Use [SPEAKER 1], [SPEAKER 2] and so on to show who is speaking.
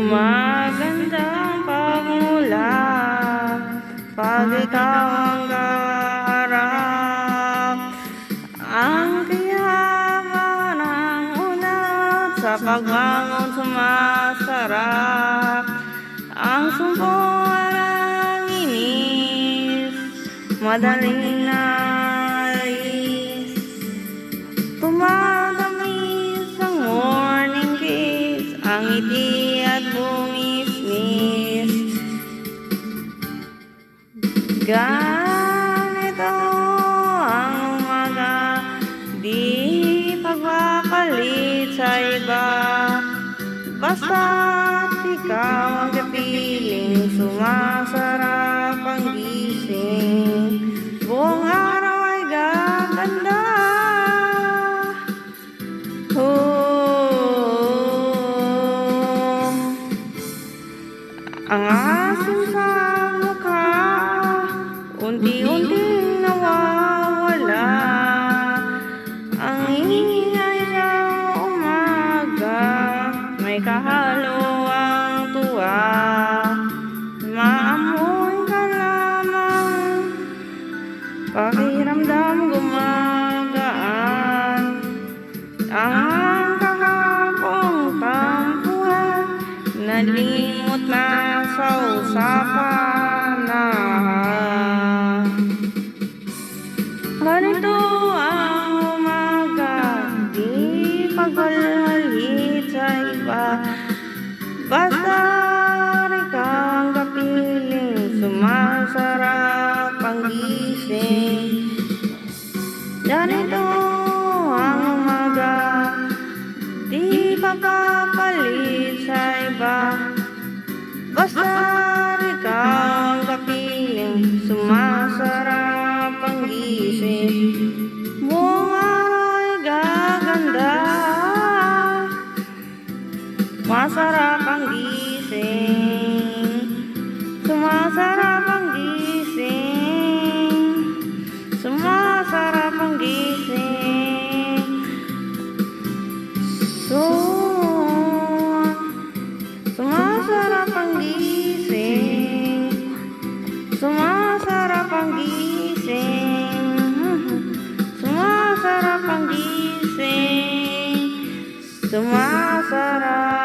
[SPEAKER 1] Gumaganda ang pagmula pag ikaw ang kaharap. Ang kayaman ng ulat sa pagbangon sumasarap. Ang sumpong ng inis madaling nais. Tumatamis ang morning kiss, ang ngiti at bumisnis. Ganito ang umaga, di pagpapalit sa iba. Basta't ikaw ang kapiling, sumasarap ang gising. Buong araw ay gaganda. Ang asim sa mukha, unti-unting nawawala. Ang ingay sa umaga, may kahalo ang tuwa. Maamoy ka lamang, pakiramdam gumagaan. Ang kahapong tampuhan, nalimot na sa usapan na. Ganito ang umaga, di pagpapalit sa iba. Basta ikaw ang kapiling, sumasarap ang gising. Ganito ang umaga, di pagpapalit sa iba. Basta ikaw ang kapiling, sumasarap ang gising. Buong araw ay gaganda, masarap ang gising. Sumasarap ang gising, sumasarap ang gising. Sumasarap ang gising, sumasarap ang gising, sumasarap ang gising, sumasarap.